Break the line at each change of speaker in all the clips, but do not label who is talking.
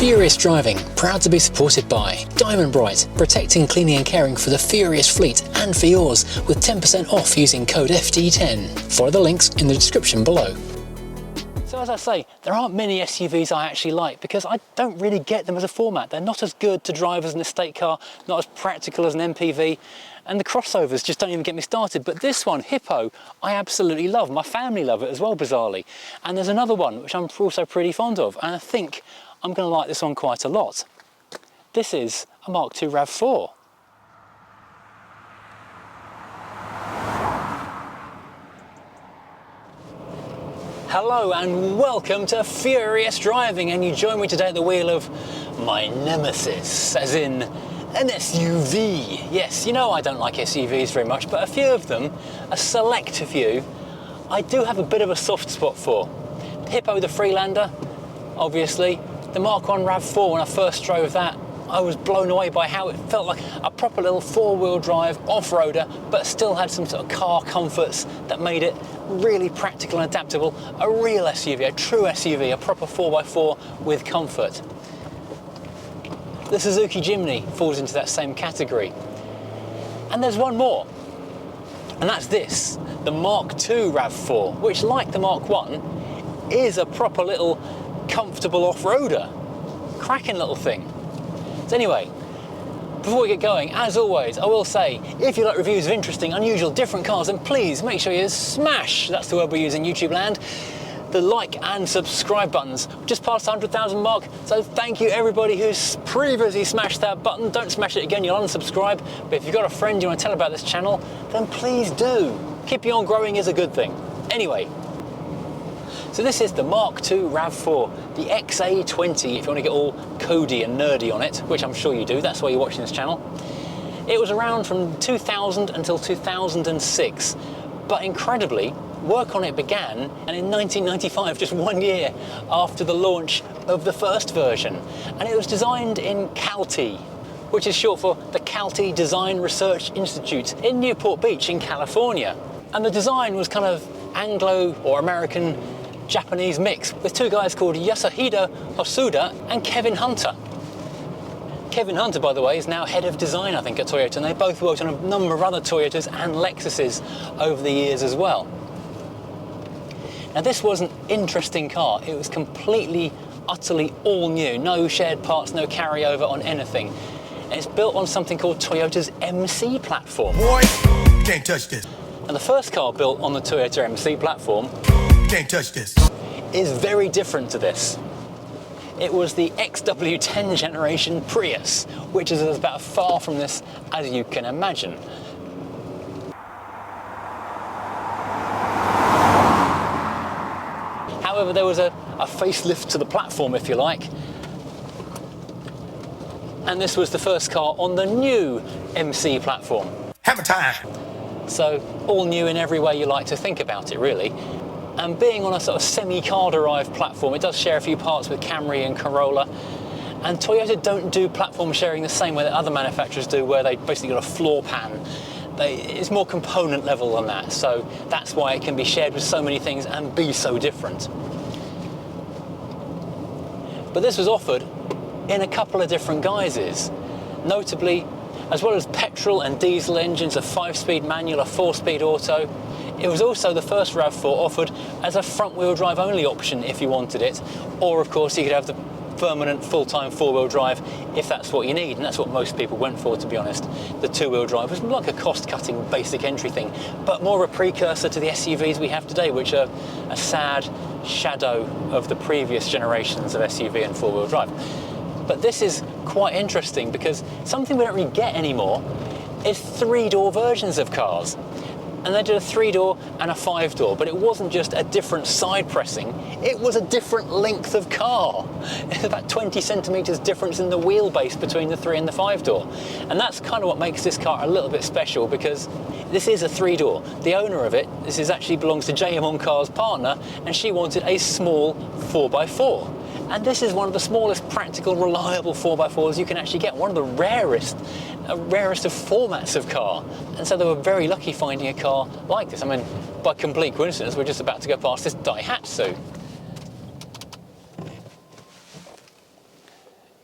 Furious Driving, proud to be supported by Diamond Bright, protecting, cleaning and caring for the Furious fleet and for yours with 10% off using code FD10. Follow the links in the description below. So as I say, there aren't many SUVs I actually like because I don't really get them as a format. They're not as good to drive as an estate car, not as practical as an MPV, and the crossovers just don't even get me started. But this one, Hippo, I absolutely love. My family love it as well, bizarrely. And there's another one which I'm also pretty fond of, and I think I'm going to like this one quite a lot. This is a Mk2 Rav4. Hello and welcome to Furious Driving, and you join me today at the wheel of my nemesis, as in an SUV. Yes, you know I don't like SUVs very much, but a few of them, a select few, I do have a bit of a soft spot for. Hippo the Freelander, obviously. The Mk2 Rav4, when I first drove that, I was blown away by how it felt like a proper little four-wheel drive off-roader, but still had some sort of car comforts that made it really practical and adaptable. A real SUV, a true SUV, a proper 4x4 with comfort. The Suzuki Jimny falls into that same category. And there's one more, and that's this, the Mk2 Rav4, which, like the Mk1, is a proper little comfortable off-roader. Cracking little thing. So anyway, before we get going, as always, I will say, if you like reviews of interesting, unusual, different cars, then please make sure you smash, that's the word we use in YouTube land, the like and subscribe buttons. Just past the 100,000 mark, so thank you everybody who's previously smashed that button. Don't smash it again, you'll unsubscribe. But if you've got a friend you want to tell about this channel, then please do. Keeping on growing is a good thing. Anyway, so this is the Mk2 Rav4, the XA20 if you want to get all codey and nerdy on it, which I'm sure you do, that's why you're watching this channel. It was around from 2000 until 2006, but incredibly, work on it began and in 1995, just 1 year after the launch of the first version. And it was designed in CALTI, which is short for the CALTI Design Research Institute in Newport Beach in California. And the design was kind of Anglo or American Japanese mix, with two guys called Yasuhiro Hosoda and Kevin Hunter. Kevin Hunter, by the way, is now head of design, I think, at Toyota, and they both worked on a number of other Toyotas and Lexuses over the years as well. Now this was an interesting car. It was completely, utterly all new, no shared parts, no carryover on anything. And it's built on something called Toyota's MC platform.
Boy, can't touch this.
And the first car built on the Toyota MC platform,
can't touch this,
is very different to this. It was the XW10 generation Prius, which is about as far from this as you can imagine. However, there was a facelift to the platform, if you like, and this was the first car on the new MC platform.
have a time.
So all new in every way you like to think about it, really. And being on a sort of semi-car derived platform, it does share a few parts with Camry and Corolla. And Toyota don't do platform sharing the same way that other manufacturers do, where they basically got a floor pan. It's more component level than that, so that's why it can be shared with so many things and be so different. But this was offered in a couple of different guises. Notably, as well as petrol and diesel engines, a 5-speed manual, a 4-speed auto, it was also the first RAV4 offered as a front-wheel drive only option if you wanted it, or of course you could have the permanent full-time 4-wheel drive if that's what you need, and that's what most people went for, to be honest. The 2-wheel drive was like a cost-cutting basic entry thing, but more a precursor to the SUVs we have today, which are a sad shadow of the previous generations of SUV and 4-wheel drive. But this is quite interesting because something we don't really get anymore is 3-door versions of cars. And they did a 3-door and a 5-door, but it wasn't just a different side pressing, it was a different length of car. It's about 20 centimetres difference in the wheelbase between the 3 and the 5-door. And that's kind of what makes this car a little bit special, because this is a 3-door. The owner of it, this actually belongs to JayEmm Car's partner, and she wanted a small 4x4. And this is one of the smallest practical, reliable 4x4s you can actually get, one of the rarest of formats of car. And so they were very lucky finding a car like this. I mean, by complete coincidence, we're just about to go past this Daihatsu.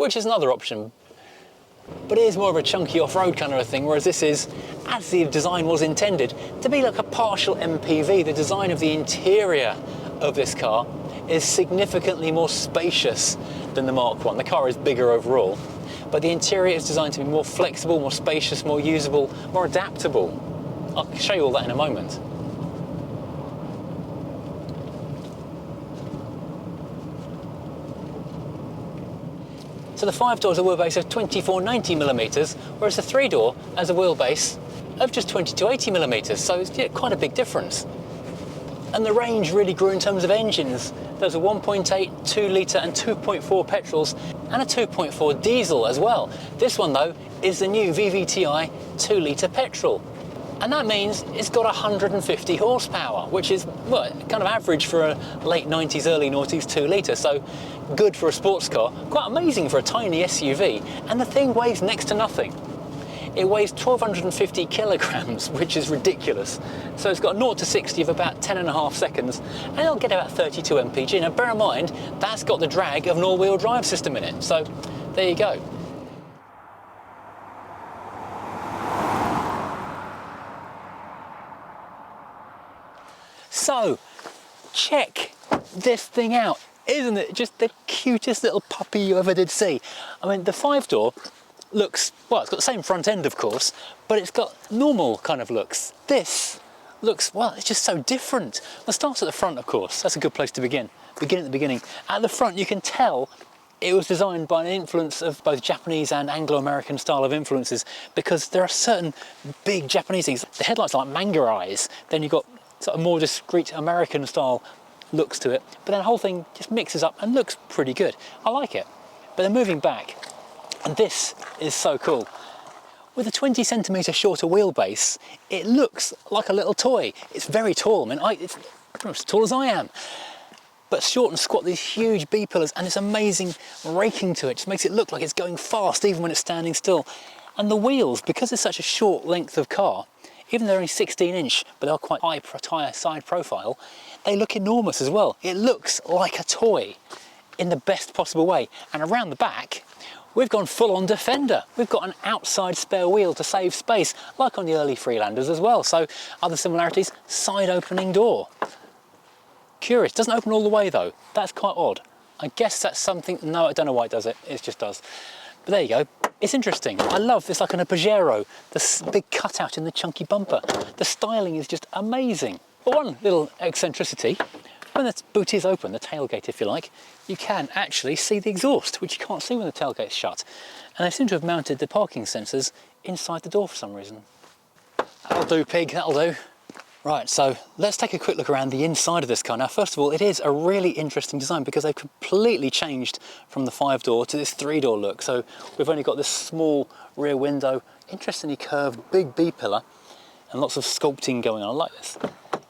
which is another option. But it is more of a chunky off-road kind of a thing, whereas this is, as the design was intended, to be like a partial MPV. The design of the interior of this car is significantly more spacious than the Mark 1. The car is bigger overall, but the interior is designed to be more flexible, more spacious, more usable, more adaptable. I'll show you all that in a moment. So the 5-door has a wheelbase of 2490mm, whereas the 3-door has a wheelbase of just 2280mm, so it's quite a big difference. And the range really grew in terms of engines. There's a 1.8, 2 litre and 2.4 petrols and a 2.4 diesel as well. This one though is the new VVTi 2 litre petrol. And that means it's got 150 horsepower, which is well, kind of average for a late 90s, early 90s 2 litre. So good for a sports car, quite amazing for a tiny SUV. And the thing weighs next to nothing. It weighs 1,250 kilograms, which is ridiculous. So it's got 0 to 60 of about 10.5 seconds, and it'll get about 32 mpg. Now bear in mind, that's got the drag of an all-wheel drive system in it. So there you go. So, check this thing out. Isn't it just the cutest little puppy you ever did see? I mean, the 5-door looks, well, it's got the same front end, of course, but it's got normal kind of looks. This looks, well, it's just so different. Well, it starts at the front, of course. That's a good place to begin. Begin at the beginning. At the front, you can tell it was designed by an influence of both Japanese and Anglo-American style of influences, because there are certain big Japanese things. The headlights are like manga eyes. Then you've got sort of more discreet American style looks to it, but then the whole thing just mixes up and looks pretty good. I like it. But then moving back, and this is so cool. With a 20 centimetre shorter wheelbase, it looks like a little toy. It's very tall. I mean, it's pretty much as tall as I am. But short and squat, these huge B-pillars, and this amazing raking to it just makes it look like it's going fast even when it's standing still. And the wheels, because it's such a short length of car, even though they're only 16-inch, but they're quite high side profile, they look enormous as well. It looks like a toy in the best possible way. And around the back, we've gone full-on Defender. We've got an outside spare wheel to save space, like on the early Freelanders as well. So other similarities, side opening door. Curious, doesn't open all the way though. That's quite odd. I guess that's something, no, I don't know why it does it. It just does. But there you go. It's interesting. I love this, like in a Pajero, the big cutout in the chunky bumper. The styling is just amazing. But one little eccentricity, when the boot is open, the tailgate if you like, you can actually see the exhaust, which you can't see when the tailgate's shut. And they seem to have mounted the parking sensors inside the door for some reason. That'll do, pig, that'll do. Right, so let's take a quick look around the inside of this car. Now, first of all, it is a really interesting design because they've completely changed from the 5-door to this 3-door look. So we've only got this small rear window, interestingly curved, big B-pillar, and lots of sculpting going on. I like this.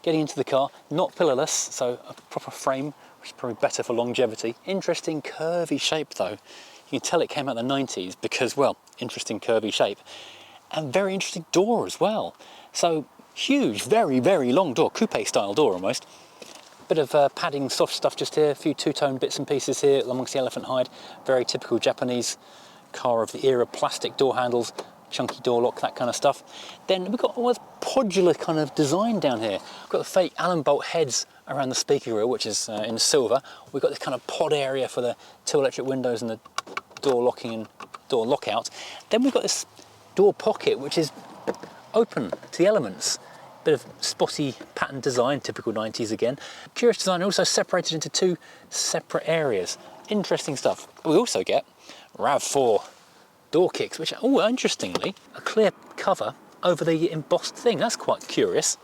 Getting into the car, not pillarless, so a proper frame, which is probably better for longevity. Interesting curvy shape though. You can tell it came out in the 90s because, well, interesting curvy shape. And very interesting door as well. So huge, very, very long door, coupe style door almost. Bit of padding, soft stuff just here, a few two-tone bits and pieces here amongst the elephant hide. Very typical Japanese car of the era, plastic door handles, chunky door lock, that kind of stuff. Then we've got almost podular kind of design down here. We've got the fake Allen bolt heads around the speaker grille, which is in silver. We've got this kind of pod area for the 2 electric windows and the door locking and door lockout. Then we've got this door pocket, which is open to the elements. Bit of spotty pattern design, typical 90s again. Curious design, also separated into 2 separate areas. Interesting stuff. We also get Rav4 door kicks, which are, oh, interestingly, a clear cover over the embossed thing. That's quite curious.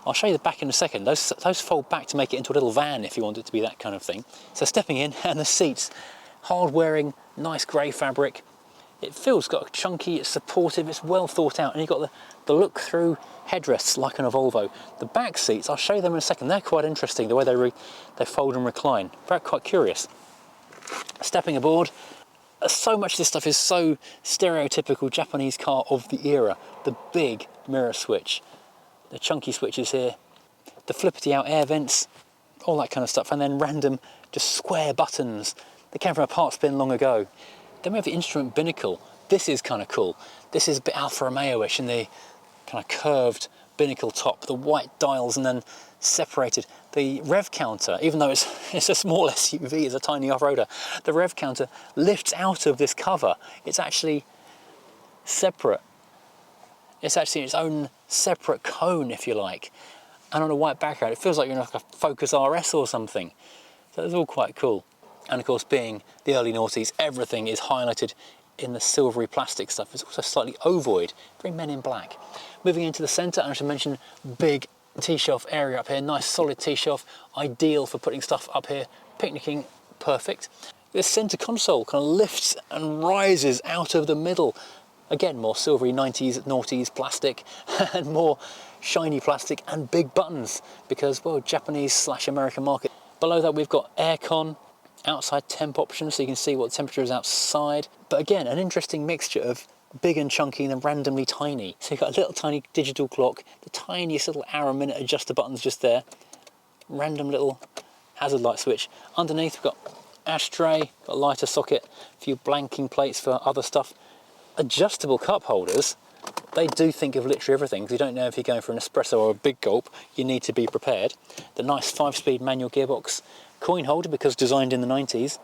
I'll show you the back in a second. Those fold back to make it into a little van if you want it to be that kind of thing. So stepping in, and the seats, hard-wearing, nice grey fabric. It feels got chunky, it's supportive, it's well thought out, and you've got the look-through headrests like on a Volvo. The back seats, I'll show you them in a second, they're quite interesting, the way they fold and recline. Very quite curious. Stepping aboard, so much of this stuff is so stereotypical Japanese car of the era. The big mirror switch, the chunky switches here, the flippity out air vents, all that kind of stuff, and then random just square buttons that came from a parts bin long ago. Then we have the instrument binnacle. This is kind of cool. This is a bit Alfa Romeo-ish in the kind of curved binnacle top, the white dials and then separated. The rev counter, even though it's a small SUV, it's a tiny off-roader, the rev counter lifts out of this cover. It's actually separate. It's actually its own separate cone, if you like. And on a white background, it feels like you're in like a Focus RS or something. So it's all quite cool. And of course, being the early noughties, everything is highlighted in the silvery plastic stuff. It's also slightly ovoid, very Men in Black. Moving into the centre, I should mention big T-shelf area up here, nice solid T-shelf, ideal for putting stuff up here, picnicking, perfect. This centre console kind of lifts and rises out of the middle. Again, more silvery 90s, noughties plastic and more shiny plastic and big buttons because, well, Japanese/American market. Below that, we've got aircon, outside temp options so you can see what temperature is outside. But again, an interesting mixture of big and chunky and then randomly tiny. So you've got a little tiny digital clock, the tiniest little hour a minute adjuster buttons just there, random little hazard light switch. Underneath we've got ashtray, got a lighter socket, a few blanking plates for other stuff. Adjustable cup holders, they do think of literally everything because you don't know if you're going for an espresso or a big gulp, you need to be prepared. The nice 5-speed manual gearbox, coin holder because designed in the 90s,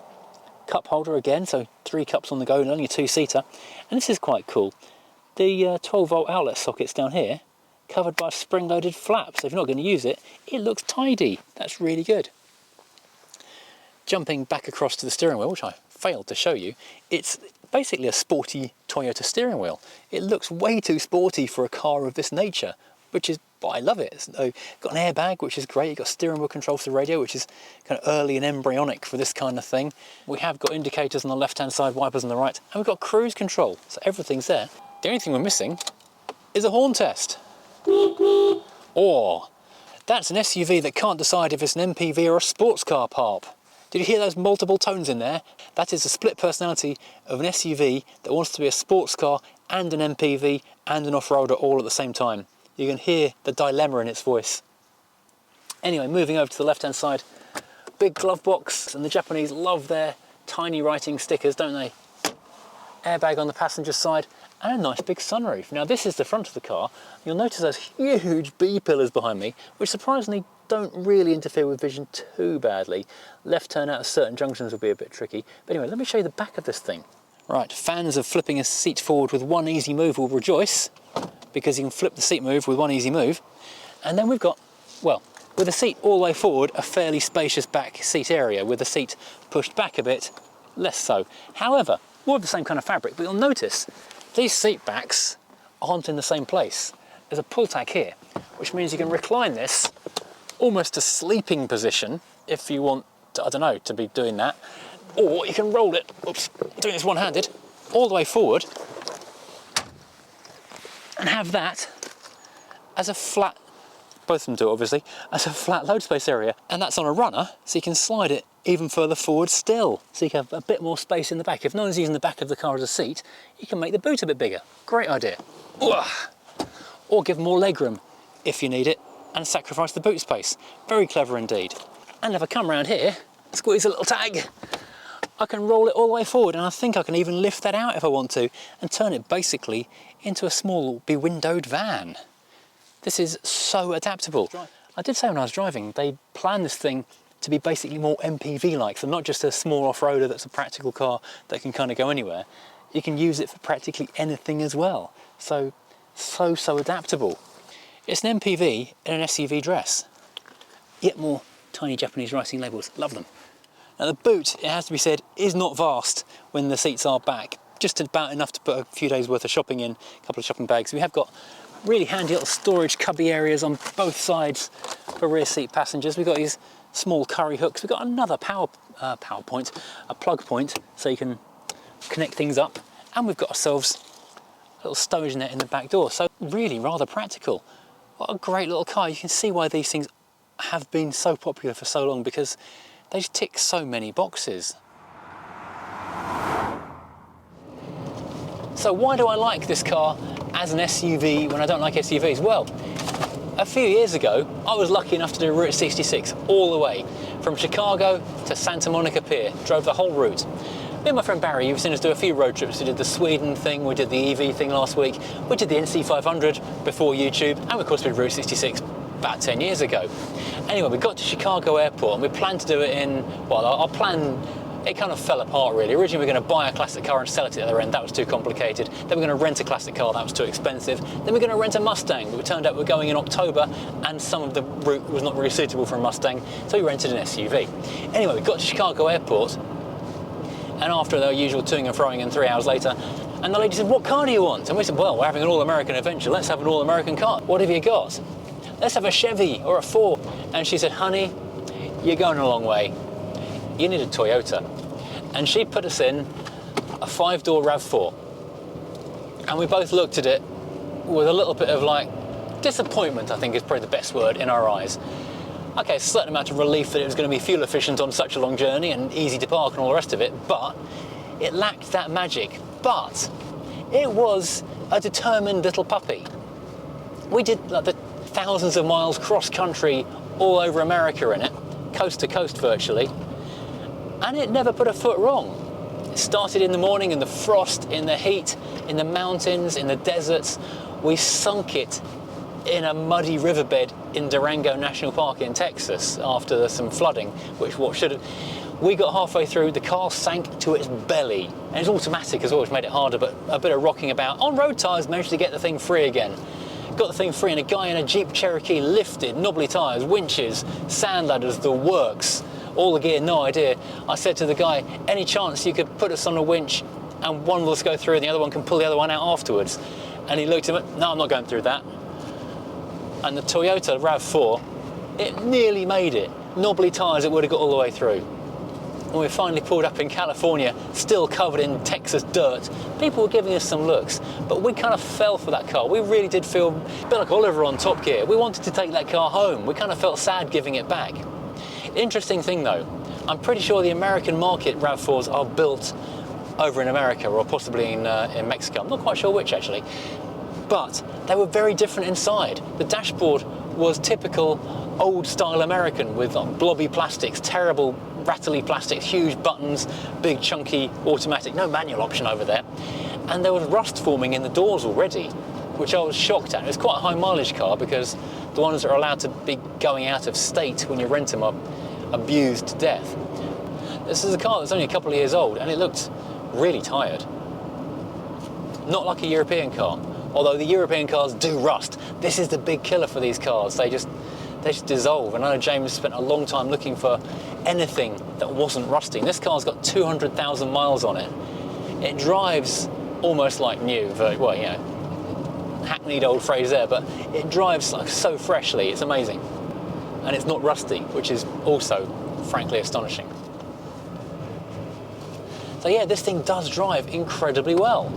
cup holder again, so 3 cups on the go and only a 2-seater. And this is quite cool. The 12-volt outlet socket's down here, covered by a spring-loaded flap, so if you're not going to use it, it looks tidy. That's really good. Jumping back across to the steering wheel, which I failed to show you, it's basically a sporty Toyota steering wheel. It looks way too sporty for a car of this nature, which is, but I love it. So got an airbag, which is great. You've got steering wheel control for the radio, which is kind of early and embryonic for this kind of thing. We have got indicators on the left-hand side, wipers on the right, and we've got cruise control, so everything's there. The only thing we're missing is a horn test. Or, that's an SUV that can't decide if it's an MPV or a sports car, Parp. Did you hear those multiple tones in there? That is the split personality of an SUV that wants to be a sports car and an MPV and an off-roader all at the same time. You can hear the dilemma in its voice. Anyway, moving over to the left-hand side, big glove box, and the Japanese love their tiny writing stickers, don't they? Airbag on the passenger side, and a nice big sunroof. Now this is the front of the car. You'll notice those huge B-pillars behind me, which surprisingly don't really interfere with vision too badly. Left turn out of certain junctions will be a bit tricky. But anyway, let me show you the back of this thing. Right, fans of flipping a seat forward with one easy move will rejoice, because you can flip the seat move with one easy move. And then we've got, well, with the seat all the way forward, a fairly spacious back seat area. With the seat pushed back a bit, less so. However, more of the same kind of fabric, but you'll notice these seat backs aren't in the same place. There's a pull tag here, which means you can recline this almost to sleeping position if you want to, I don't know, to be doing that. Or you can roll it, oops, doing this one-handed, all the way forward and have that as a flat, both of them do it obviously, as a flat load space area. And that's on a runner, so you can slide it even further forward still. So you can have a bit more space in the back. If no one's using the back of the car as a seat, you can make the boot a bit bigger. Great idea. Or give more legroom if you need it and sacrifice the boot space. Very clever indeed. And if I come around here, squeeze a little tag, I can roll it all the way forward, and I think I can even lift that out if I want to and turn it basically into a small be-windowed van. This is so adaptable. I did say when I was driving, they planned this thing to be basically more MPV-like, so not just a small off-roader that's a practical car that can kind of go anywhere. You can use it for practically anything as well. So adaptable. It's an MPV in an SUV dress. Yet more tiny Japanese writing labels, love them. Now the boot, it has to be said, is not vast when the seats are back. Just about enough to put a few days worth of shopping in, a couple of shopping bags. We have got really handy little storage cubby areas on both sides for rear seat passengers. We've got these small curry hooks. We've got another power point, a plug point, so you can connect things up. And we've got ourselves a little stowage net in the back door. So really rather practical. What a great little car. You can see why these things have been so popular for so long, because they just tick so many boxes. So why do I like this car as an SUV when I don't like SUVs? Well, a few years ago, I was lucky enough to do Route 66 all the way from Chicago to Santa Monica Pier, drove the whole route. Me and my friend Barry, you've seen us do a few road trips. We did the Sweden thing, we did the EV thing last week, we did the NC500 before YouTube, and of course we did Route 66 about 10 years ago. Anyway, we got to Chicago Airport and we planned to do it in, well, our plan, it kind of fell apart really. Originally we were going to buy a classic car and sell it at the other end, that was too complicated. Then we were going to rent a classic car, that was too expensive. Then we were going to rent a Mustang, but it turned out we were going in October and some of the route was not really suitable for a Mustang, so we rented an SUV. Anyway, we got to Chicago Airport, and after the usual toing and froing and 3 hours later, and the lady said, "What car do you want?" And we said, "Well, we're having an all-American adventure, let's have an all-American car. What have you got?" "Let's have a Chevy or a Ford." And she said, "Honey, you're going a long way. You need a Toyota." And she put us in a 5-door Rav4. And we both looked at it with a little bit of like disappointment, I think is probably the best word, in our eyes. Okay, a certain amount of relief that it was going to be fuel efficient on such a long journey and easy to park and all the rest of it, but it lacked that magic. But it was a determined little puppy. We did like the thousands of miles cross country all over America in it, coast to coast virtually, and it never put a foot wrong. It started in the morning in the frost, in the heat, in the mountains, in the deserts. We sunk it in a muddy riverbed in Durango National Park in Texas after some flooding, we got halfway through, the car sank to its belly. And it's automatic as well, which made it harder, but a bit of rocking about. On road tyres, managed to get the thing free again. Got the thing free, and a guy in a Jeep Cherokee lifted, knobbly tyres, winches, sand ladders, the works, all the gear, no idea. I said to the guy, "Any chance you could put us on a winch and one of us go through and the other one can pull the other one out afterwards?" And he looked at me, "No, I'm not going through that." And the Toyota Rav4, it nearly made it. Knobbly tyres, it would have got all the way through. When we finally pulled up in California, still covered in Texas dirt, people were giving us some looks, but we kind of fell for that car. We really did feel a bit like Oliver on Top Gear. We wanted to take that car home. We kind of felt sad giving it back. Interesting thing though, I'm pretty sure the American market Rav4s are built over in America or possibly in Mexico. I'm not quite sure which actually. But they were very different inside. The dashboard was typical old style American with blobby plastics, terrible rattly plastics, huge buttons, big chunky automatic, no manual option over there. And there was rust forming in the doors already, which I was shocked at. It was quite a high mileage car because the ones that are allowed to be going out of state when you rent them are abused to death. This is a car that's only a couple of years old and it looked really tired. Not like a European car. Although the European cars do rust. This is the big killer for these cars. They just dissolve. And I know James spent a long time looking for anything that wasn't rusting. This car's got 200,000 miles on it. It drives almost like new. Well, you know, hackneyed old phrase there, but it drives like so freshly. It's amazing. And it's not rusty, which is also, frankly, astonishing. So yeah, this thing does drive incredibly well.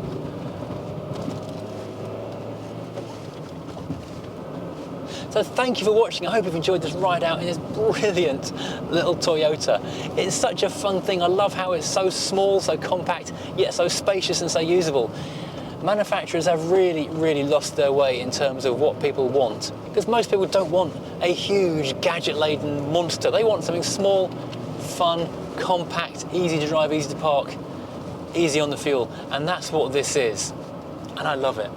So thank you for watching. I hope you've enjoyed this ride out in this brilliant little Toyota. It's such a fun thing. I love how it's so small, so compact, yet so spacious and so usable. Manufacturers have really, really lost their way in terms of what people want, because most people don't want a huge gadget-laden monster. They want something small, fun, compact, easy to drive, easy to park, easy on the fuel, and that's what this is, and I love it.